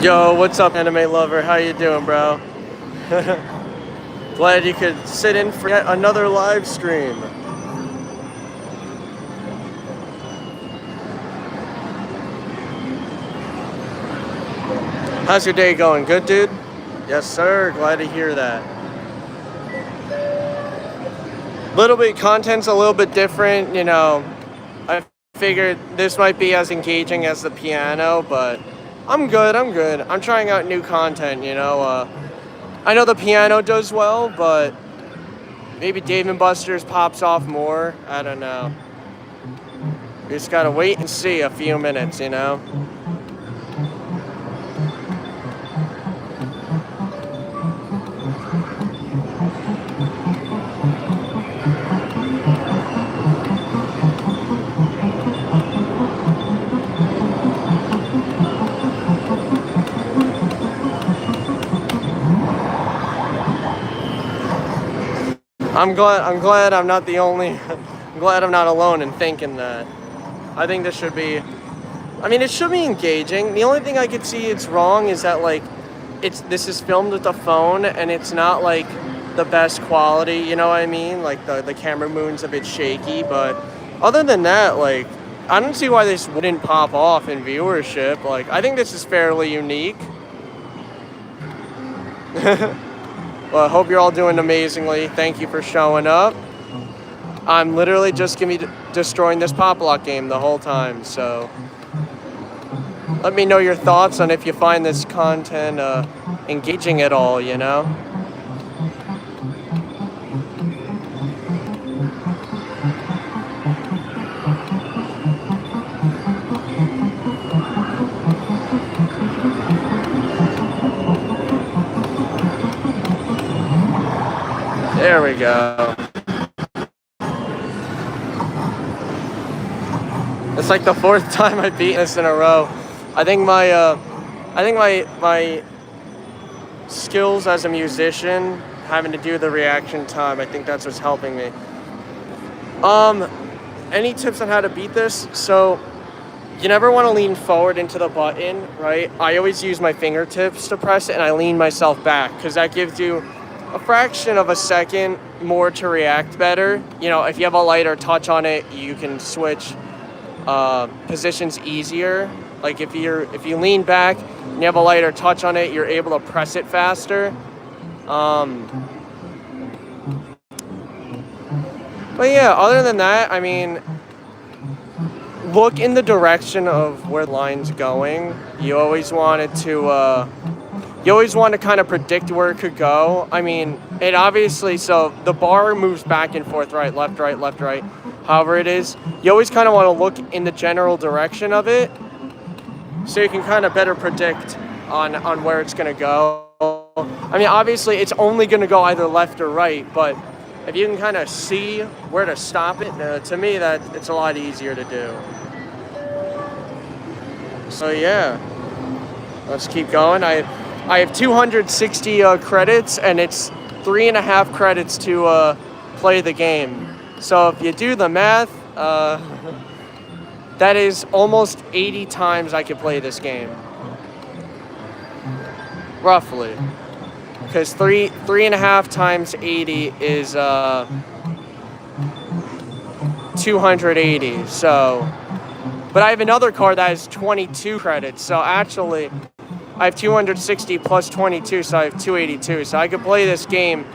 Yo, what's up, anime lover? How you doing, bro? Glad you could sit in for yet another live stream. How's your day going? Good, dude? Yes, sir. Glad to hear that. Content's a little bit different, you know. I figured this might be as engaging as the piano, but I'm good. I'm trying out new content, you know. I know the piano does well, but maybe Dave and Buster's pops off more. I don't know. We just gotta wait and see a few minutes, you know. I'm glad I'm not the only. I'm glad I'm not alone in thinking that. I think this should be. I mean, it should be engaging. The only thing I could see it's wrong is that like, this is filmed with a phone and it's not like the best quality. You know what I mean? Like the camera move's a bit shaky, but other than that, like, I don't see why this wouldn't pop off in viewership. Like, I think this is fairly unique. Well, I hope you're all doing amazingly. Thank you for showing up. I'm literally just gonna be destroying this Pop Lock game the whole time, so let me know your thoughts on if you find this content engaging at all, you know? There we go. It's like the fourth time I've beaten this in a row. I think my skills as a musician, having to do the reaction time, I think that's what's helping me. Any tips on how to beat this? So, you never want to lean forward into the button, right? I always use my fingertips to press it, and I lean myself back because that gives you a fraction of a second more to react better. You know, if you have a lighter touch on it, you can switch positions easier. Like if you lean back and you have a lighter touch on it, you're able to press it faster. But yeah, other than that, I mean, look in the direction of where the line's going. You always want to kind of predict where it could go. I mean, it obviously, so the bar moves back and forth, right, left, right, however it is. You always kind of want to look in the general direction of it so you can kind of better predict on where it's going to go. I mean, obviously, it's only going to go either left or right, but if you can kind of see where to stop it, to me, that it's a lot easier to do. So yeah, let's keep going. I have 260 credits, and it's 3.5 credits to play the game. So if you do the math, that is almost 80 times I could play this game. Roughly. Because 3.5 times 80 is 280. So, but I have another card that has 22 credits. So actually, I have 260 plus 22, so I have 282. So I could play this game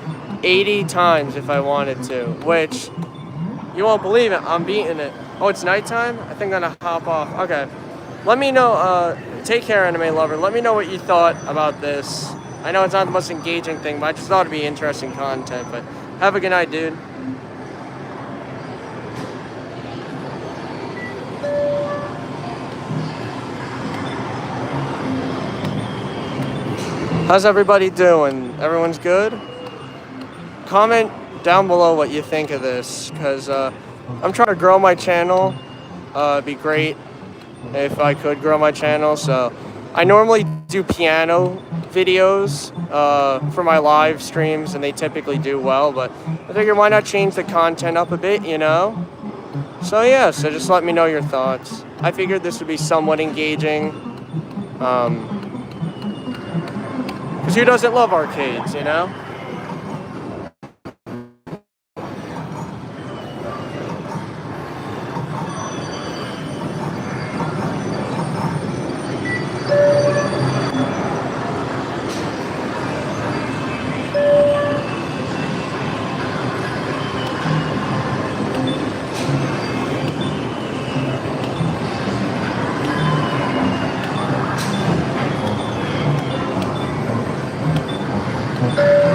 80 times if I wanted to, which you won't believe it. I'm beating it. Oh, it's nighttime? I think I'm gonna hop off. Okay. Let me know. Take care, anime lover. Let me know what you thought about this. I know it's not the most engaging thing, but I just thought it'd be interesting content. But have a good night, dude. How's everybody doing? Everyone's good? Comment down below what you think of this, because I'm trying to grow my channel. It'd be great if I could grow my channel. So I normally do piano videos for my live streams, and they typically do well, but I figured why not change the content up a bit, you know? So yeah, so just let me know your thoughts. I figured this would be somewhat engaging. Because who doesn't love arcades, you know?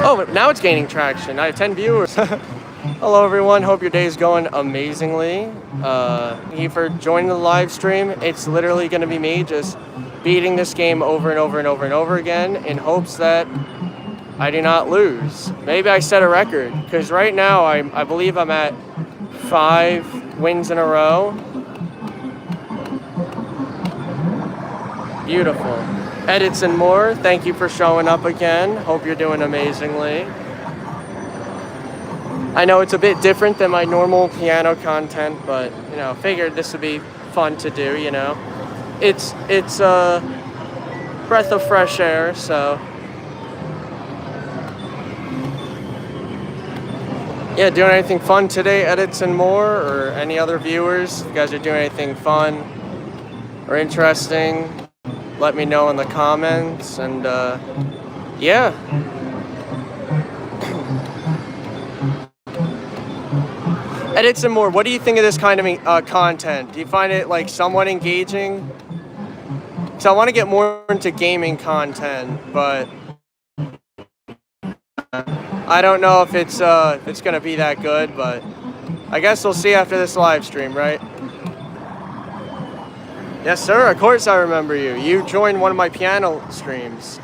Oh, now it's gaining traction. I have 10 viewers. Hello, everyone. Hope your day is going amazingly. Thank you for joining the live stream. It's literally going to be me just beating this game over and over and over and over again in hopes that I do not lose. Maybe I set a record, because right now I believe I'm at 5 wins in a row. Beautiful. Edits and more, thank you for showing up again. Hope you're doing amazingly. I know it's a bit different than my normal piano content, but you know, figured this would be fun to do, you know. It's a breath of fresh air, so yeah, doing anything fun today, Edits and more, or any other viewers? If you guys are doing anything fun or interesting, let me know in the comments, and yeah. Edits and more, what do you think of this kind of content? Do you find it like somewhat engaging? So I want to get more into gaming content, but I don't know if it's gonna be that good, but I guess we'll see after this live stream, right? Yes, sir. Of course I remember you. You joined one of my piano streams.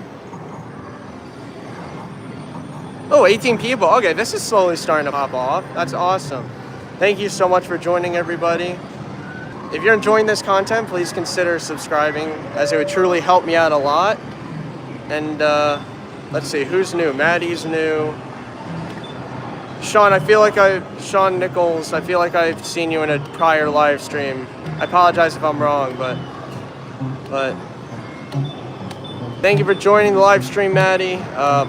Oh, 18 people. Okay, this is slowly starting to pop off. That's awesome. Thank you so much for joining, everybody. If you're enjoying this content, please consider subscribing, as it would truly help me out a lot. And let's see, who's new? Maddie's new. Sean Sean Nichols, I feel like I've seen you in a prior live stream. I apologize if I'm wrong, but thank you for joining the live stream, Maddie.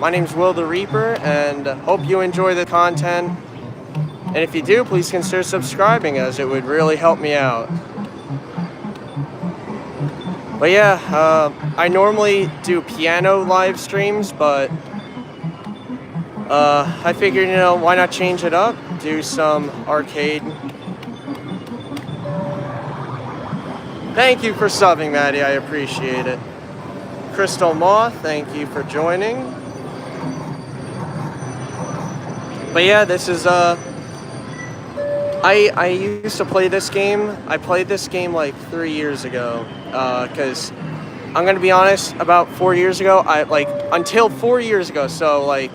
My name's Will the Reaper, and hope you enjoy the content. And if you do, please consider subscribing, as it would really help me out. But yeah, I normally do piano live streams, but I figured, you know, why not change it up? Do some arcade. Thank you for subbing, Maddie. I appreciate it. Crystal Moth, thank you for joining. But yeah, this is I used to play this game. I played this game like 3 years ago, because I'm gonna be honest, about 4 years ago, until 4 years ago, so like,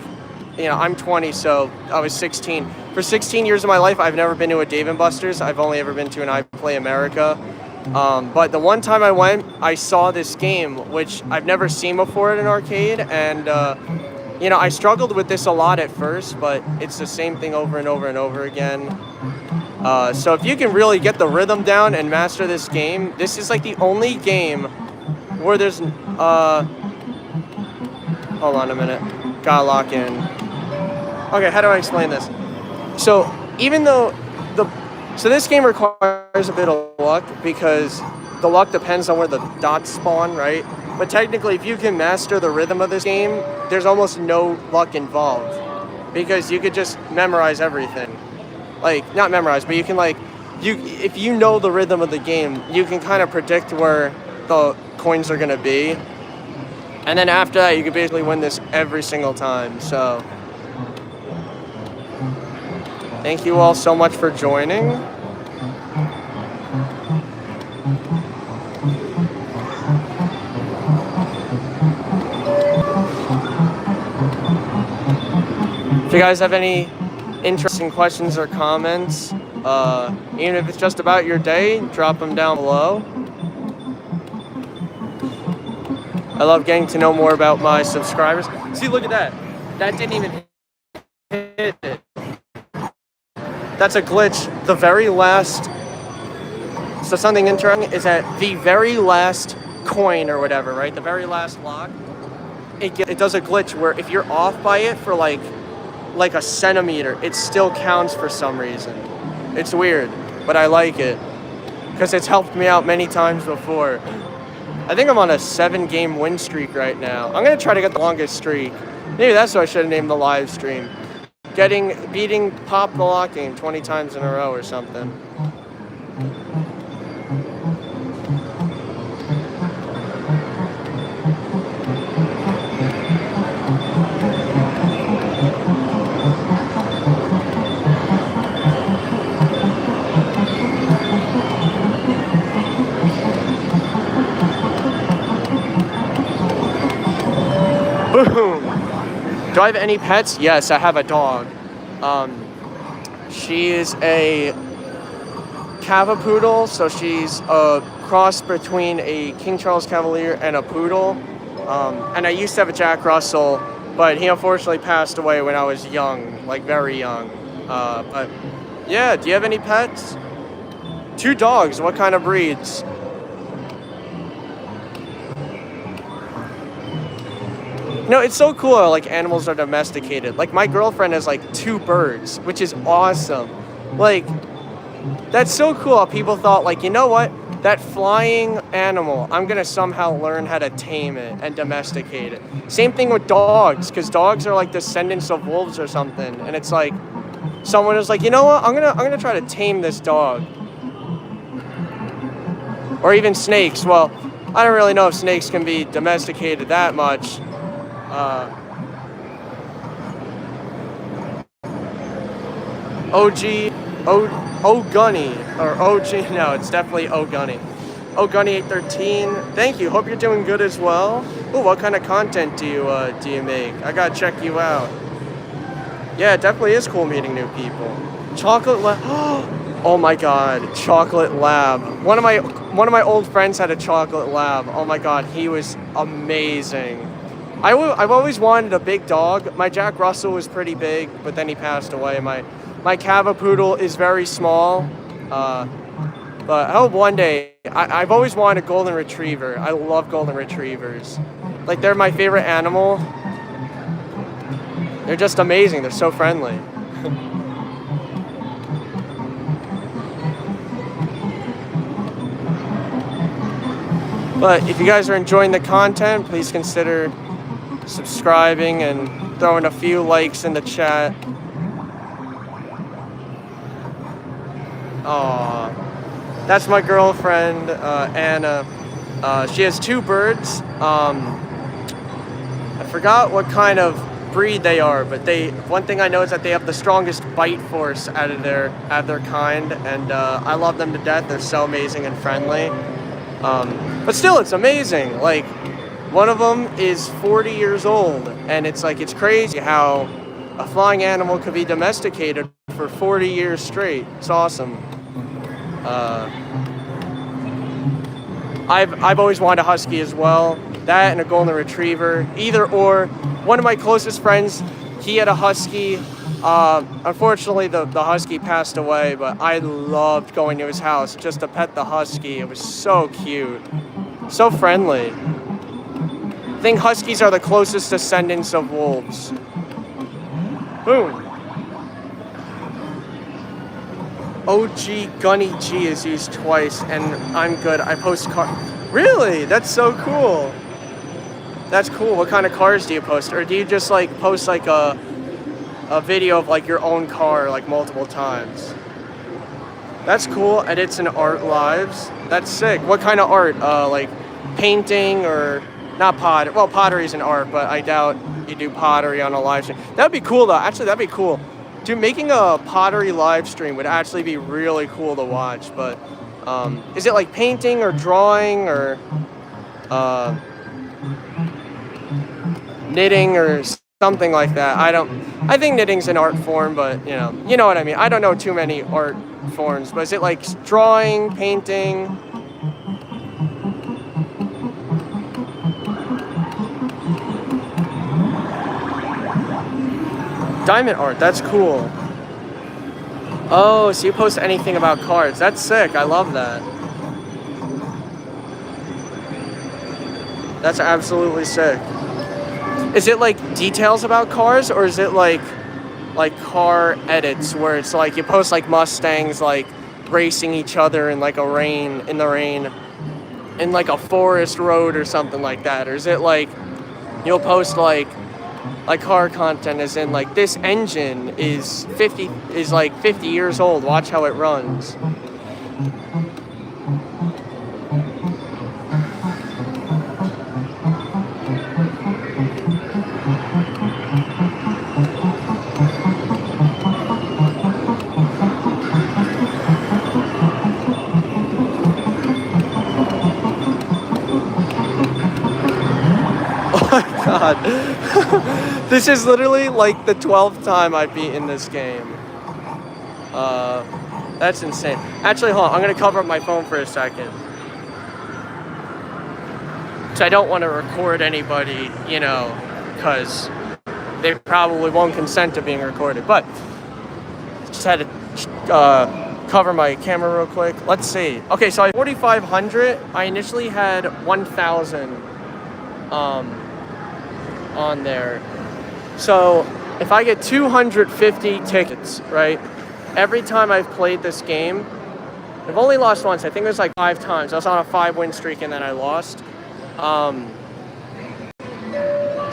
you know, I'm 20, so I was 16. For 16 years of my life, I've never been to a Dave & Buster's. I've only ever been to an iPlay America. But the one time I went, I saw this game, which I've never seen before at an arcade, and you know, I struggled with this a lot at first, but it's the same thing over and over and over again. So if you can really get the rhythm down and master this game, this is like the only game where there's, hold on a minute, gotta lock in. Okay, how do I explain this? So even though so this game requires a bit of luck, because the luck depends on where the dots spawn, right? But technically, if you can master the rhythm of this game, there's almost no luck involved, because you could just memorize everything. Like, not memorize, but you can if you know the rhythm of the game, you can kind of predict where the coins are gonna be. And then after that, you can basically win this every single time, so. Thank you all so much for joining. If you guys have any interesting questions or comments, even if it's just about your day, drop them down below. I love getting to know more about my subscribers. See, look at that. That didn't even hit it. That's a glitch. The very last, so something interesting is that the very last coin or whatever, right? The very last block it does a glitch where if you're off by it for like a centimeter, it still counts for some reason. It's weird, but I like it because it's helped me out many times before. I think I'm on a 7-game win streak right now. I'm gonna try to get the longest streak. Maybe that's what I should have named the live stream. Beating Pop the Lock Game 20 times in a row or something. Boom! Do I have any pets? Yes, I have a dog. She is a Cavapoodle, so she's a cross between a King Charles Cavalier and a poodle. And I used to have a Jack Russell, but he unfortunately passed away when I was young, like very young. But yeah, do you have any pets? 2 dogs. What kind of breeds? No, it's so cool how, like, animals are domesticated. Like, my girlfriend has, like, 2 birds, which is awesome. Like, that's so cool how people thought, like, you know what? That flying animal, I'm going to somehow learn how to tame it and domesticate it. Same thing with dogs, because dogs are, like, descendants of wolves or something. And it's like, someone is like, you know what? I'm gonna try to tame this dog. Or even snakes. Well, I don't really know if snakes can be domesticated that much. O'Gunny, or OG, no, it's definitely O'Gunny. O'Gunny813, thank you, hope you're doing good as well. Ooh, what kind of content do you make? I gotta check you out. Yeah, it definitely is cool meeting new people. Chocolate Lab, oh my god, Chocolate Lab. One of my old friends had a Chocolate Lab. Oh my god, he was amazing. I've always wanted a big dog. My Jack Russell was pretty big, but then he passed away. My Cavapoodle is very small, but I hope one day. I've always wanted a golden retriever. I love golden retrievers. Like, they're my favorite animal. They're just amazing. They're so friendly. But if you guys are enjoying the content, please consider subscribing and throwing a few likes in the chat. Aww. That's my girlfriend, Anna. She has 2 birds. I forgot what kind of breed they are, but one thing I know is that they have the strongest bite force out of their kind, and I love them to death. They're so amazing and friendly. But still, it's amazing. Like, one of them is 40 years old, and it's like, it's crazy how a flying animal could be domesticated for 40 years straight. It's awesome. I've always wanted a husky as well. That and a golden retriever, either or. One of my closest friends, he had a husky. Unfortunately, the husky passed away, but I loved going to his house just to pet the husky. It was so cute, so friendly. I think huskies are the closest descendants of wolves. Boom. OG Gunny G is used twice, and I'm good. I post Really? That's so cool. That's cool. What kind of cars do you post? Or do you just like post like a video of like your own car like multiple times? That's cool. Edits and art lives. That's sick. What kind of art? Like painting or not pottery? Well, pottery is an art, but I doubt you do pottery on a live stream. That'd be cool though. Actually, that'd be cool. Dude, making a pottery live stream would actually be really cool to watch. But is it like painting or drawing or knitting or something like that? I think knitting's an art form, but you know what I mean. I don't know too many art forms, but is it like drawing, painting? Diamond art, that's cool. Oh, so you post anything about cards. That's sick, I love that. That's absolutely sick. Is it like details about cars, or is it like car edits where it's like you post like Mustangs like racing each other in like in the rain in like a forest road or something like that? Or is it like you'll post like car content as in like this engine is 50 years old, watch how it runs? God. This is literally like the 12th time I've beaten this game. That's insane. Actually, hold on, I'm gonna cover up my phone for a second. So I don't want to record anybody, you know, because they probably won't consent to being recorded. But just had to cover my camera real quick. Let's see. Okay, so I 4,500. I initially had 1,000 on there. So if I get 250 tickets, right? Every time I've played this game, I've only lost once. I think it was like 5 times. I was on a 5-win streak and then I lost.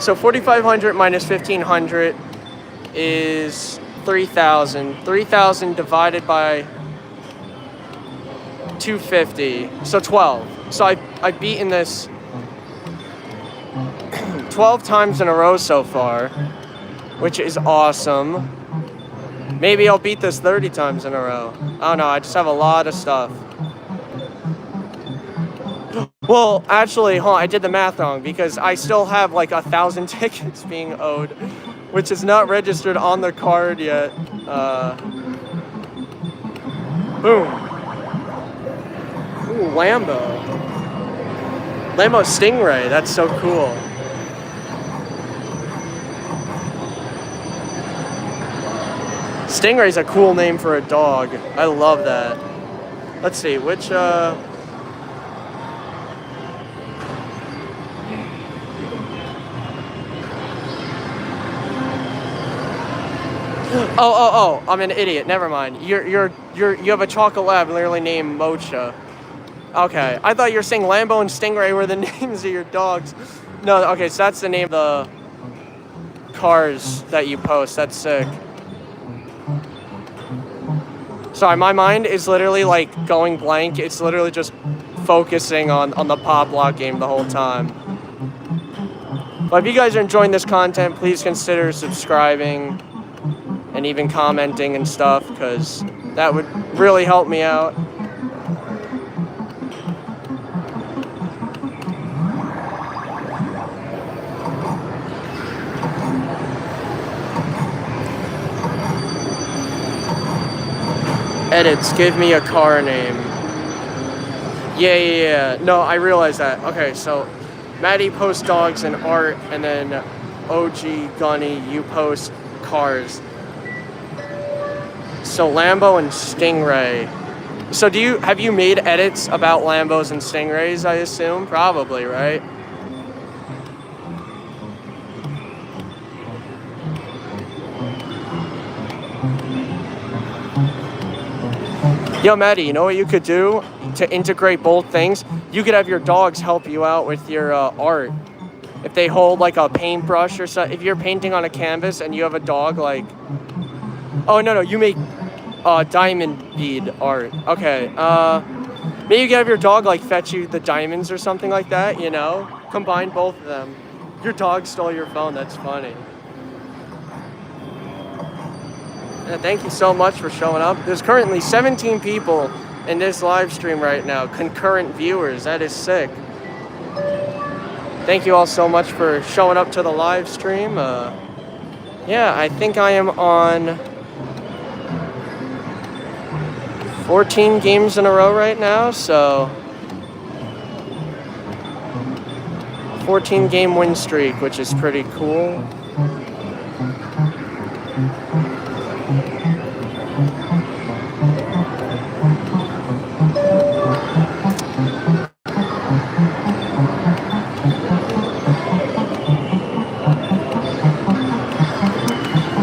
So 4,500 minus 1,500 is 3,000. 3,000 divided by 250, so 12. So I've beaten this 12 times in a row so far, which is awesome. Maybe I'll beat this 30 times in a row. I don't know, I just have a lot of stuff. Well, actually, I did the math wrong because I still have like 1,000 tickets being owed, which is not registered on the card yet. Boom. Ooh, Lambo. Lambo Stingray, that's so cool. Stingray's a cool name for a dog. I love that. Let's see, which, Oh, I'm an idiot. Never mind. You have a chocolate lab literally named Mocha. Okay, I thought you were saying Lambo and Stingray were the names of your dogs. No, okay, so that's the name of the cars that you post. That's sick. Sorry, my mind is literally like going blank. It's literally just focusing on the Pop Lock game the whole time. But if you guys are enjoying this content, please consider subscribing and even commenting and stuff, because that would really help me out. Edits, give me a car name. Yeah. No, I realize that. Okay, so Maddie posts dogs and art, and then OG Gunny, you post cars. So Lambo and Stingray. So have you made edits about Lambos and Stingrays, I assume? Probably, right? Yo, Maddie, you know what you could do to integrate both things? You could have your dogs help you out with your art. If they hold like a paintbrush or something, if you're painting on a canvas and you have a dog like... Oh, no, you make diamond bead art. Okay, maybe you could have your dog like fetch you the diamonds or something like that, you know? Combine both of them. Your dog stole your phone, that's funny. Thank you so much for showing up. There's currently 17 people in this live stream right now, concurrent viewers. That is sick. Thank you all so much for showing up to the live stream. Yeah, I think I am on 14 games in a row right now, so 14 game win streak, which is pretty cool.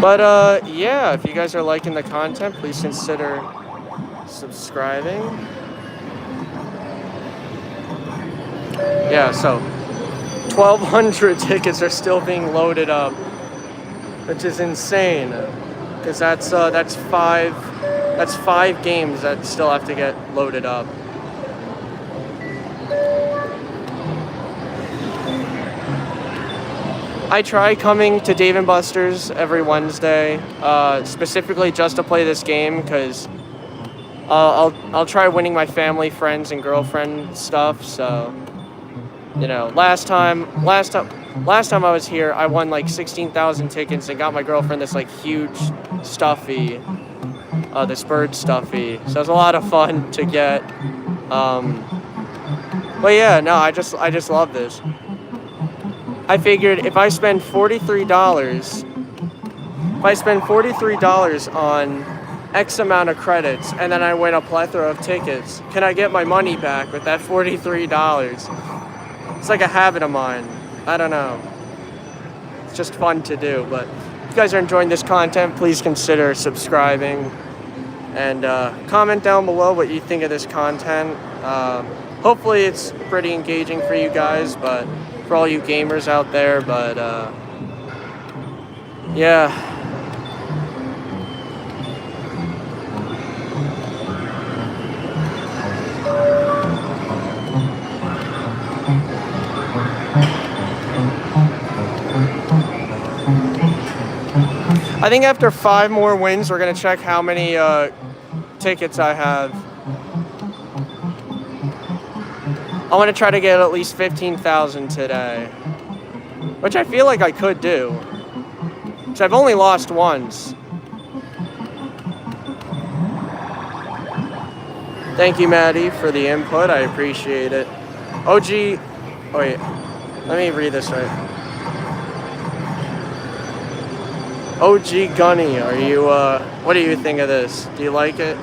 But yeah, if you guys are liking the content, please consider subscribing. Yeah, so 1,200 tickets are still being loaded up, which is insane. Because that's five games that still have to get loaded up. I try coming to Dave & Buster's every Wednesday, specifically just to play this game, because I'll try winning my family, friends, and girlfriend stuff. So, you know, last time I was here, I won like 16,000 tickets and got my girlfriend this like huge stuffy, this bird stuffy. So it was a lot of fun to get. But yeah, no, I just love this. I figured if I spend $43 on X amount of credits and then I win a plethora of tickets, can I get my money back with that $43? It's like a habit of mine. I don't know. It's just fun to do. But if you guys are enjoying this content, please consider subscribing and comment down below what you think of this content. Hopefully it's pretty engaging for you guys, but for all you gamers out there, but yeah. I think after 5 more wins, we're gonna check how many tickets I have. I want to try to get at least 15,000 today, which I feel like I could do, because I've only lost once. Thank you, Maddie, for the input. I appreciate it. OG, oh wait, let me read this right. OG Gunny, are you, what do you think of this? Do you like it?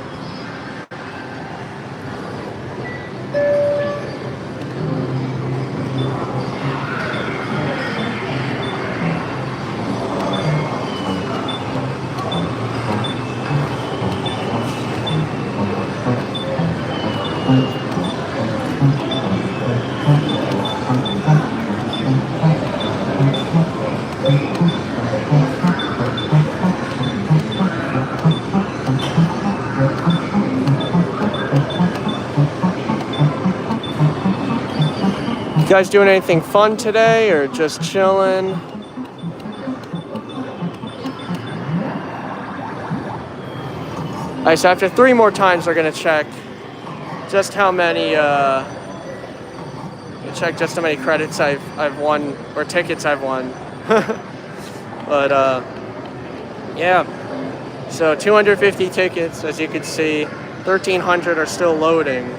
You guys doing anything fun today or just chilling? Alright, so after 3 more times, we're gonna check just how many just how many credits I've won, or tickets I've won. But yeah, so 250 tickets, as you can see. 1,300 are still loading.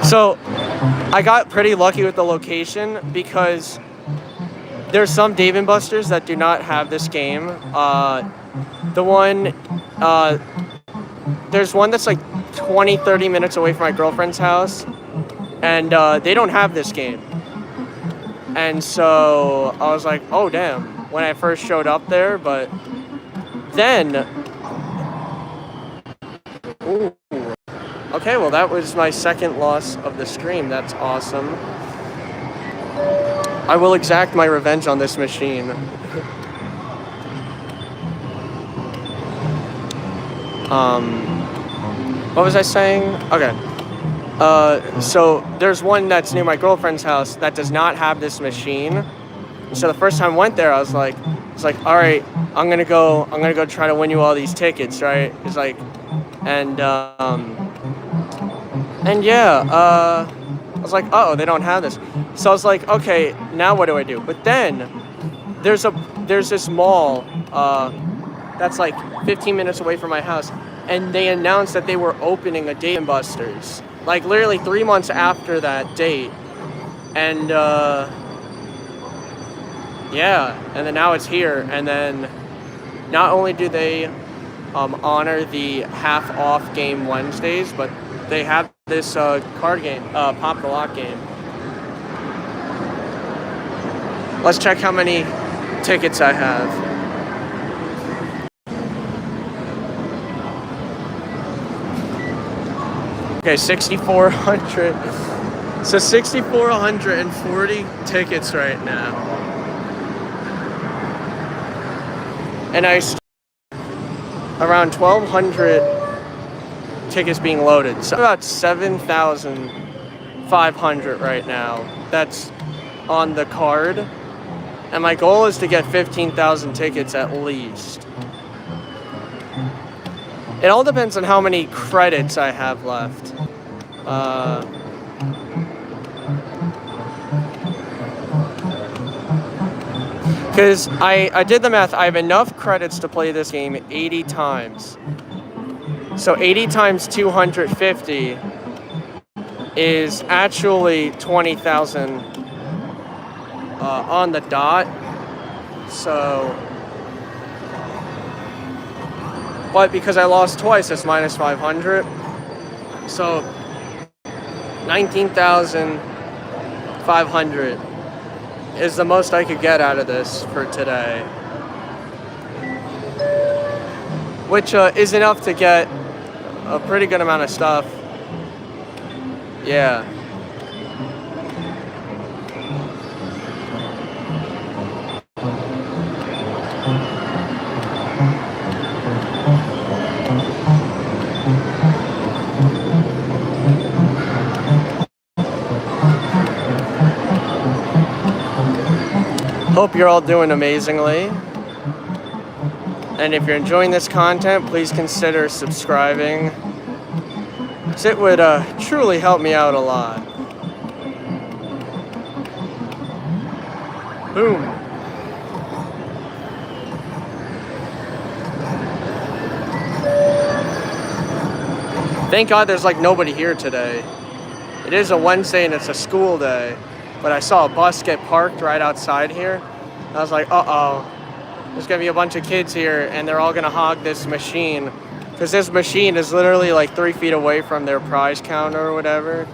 So I got pretty lucky with the location because there's some Dave & Buster's that do not have this game. There's one that's like 20-30 minutes away from my girlfriend's house, and they don't have this game. And so I was like, oh damn, when I first showed up there, but then, ooh. Okay, well that was my second loss of the stream. That's awesome. I will exact my revenge on this machine. What was I saying? Okay. So there's one that's near my girlfriend's house that does not have this machine. So the first time I went there, I was like, all right, I'm gonna go try to win you all these tickets, right? It's like, and yeah, I was like, uh-oh, they don't have this. So I was like, okay, now what do I do? But then there's this mall that's like 15 minutes away from my house, and they announced that they were opening a Dave & Buster's, like literally 3 months after that date. And Yeah, and then now it's here, and then not only do they honor the half off game Wednesdays, but they have this card game, Pop the Lock game. Let's check how many tickets I have. Okay, 6,400. So 6,440 tickets right now. And around 1,200 tickets being loaded. So about 7,500 right now. That's on the card. And my goal is to get 15,000 tickets at least. It all depends on how many credits I have left. Because I did the math, I have enough credits to play this game 80 times. So 80 times 250 is actually 20,000 on the dot. So, but because I lost twice, it's minus 500. So 19,500 is the most I could get out of this for today. Which is enough to get a pretty good amount of stuff. Yeah. Hope you're all doing amazingly. And if you're enjoying this content, please consider subscribing. It would truly help me out a lot. Boom. Thank God there's like nobody here today. It is a Wednesday and it's a school day. But I saw a bus get parked right outside here. I was like, uh-oh. There's gonna be a bunch of kids here and they're all gonna hog this machine. Because this machine is literally like 3 feet away from their prize counter or whatever.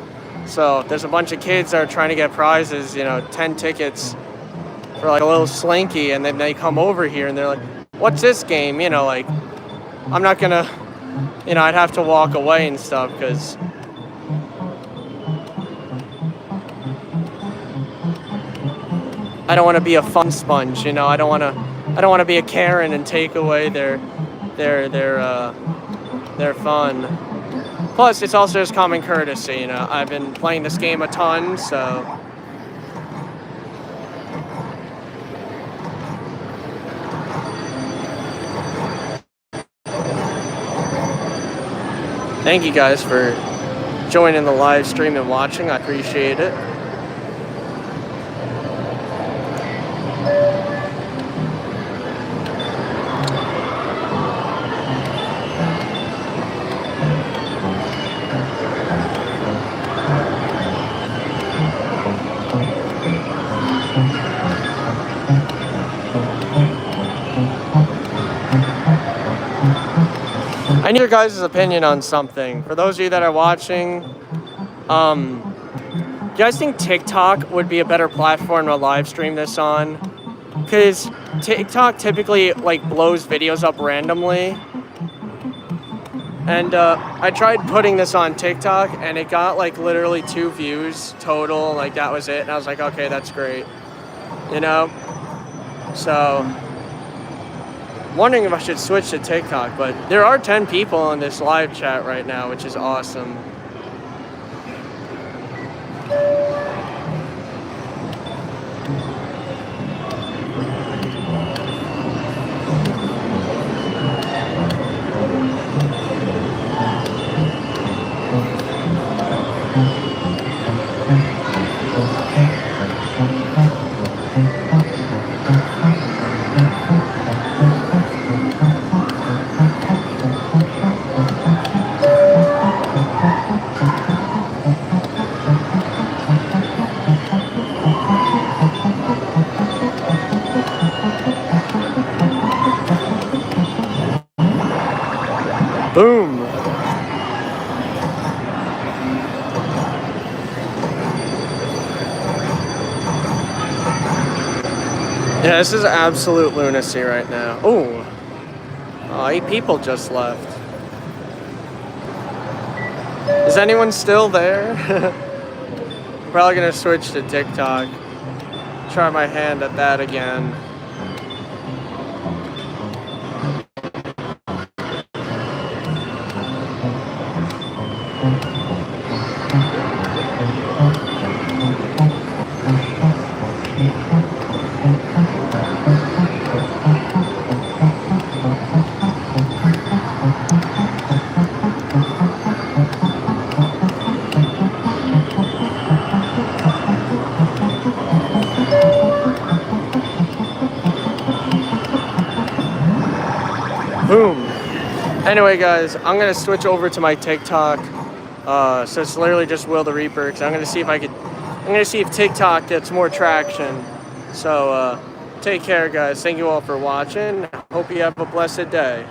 So there's a bunch of kids that are trying to get prizes, 10 tickets for like a little slinky. And then they come over here and they're like, what's this game? Like, I'm not gonna, I'd have to walk away and stuff because I don't want to be a fun sponge, I don't want to be a Karen and take away their fun. Plus, it's also just common courtesy, I've been playing this game a ton, so. Thank you guys for joining the live stream and watching. I appreciate it. I need your guys' opinion on something. For those of you that are watching, do you guys think TikTok would be a better platform to live stream this on? Because TikTok typically like blows videos up randomly. And I tried putting this on TikTok and it got like literally 2 views total. Like that was it. And I was like, okay, that's great. So wondering if I should switch to TikTok, but there are 10 people in this live chat right now, which is awesome. Yeah, this is absolute lunacy right now. Oh, 8 people just left. Is anyone still there? Probably gonna switch to TikTok. Try my hand at that again. Boom. Anyway, guys, I'm gonna switch over to my TikTok. So it's literally just Will the Reaper. Cause I'm gonna see if TikTok gets more traction. So take care, guys. Thank you all for watching. Hope you have a blessed day.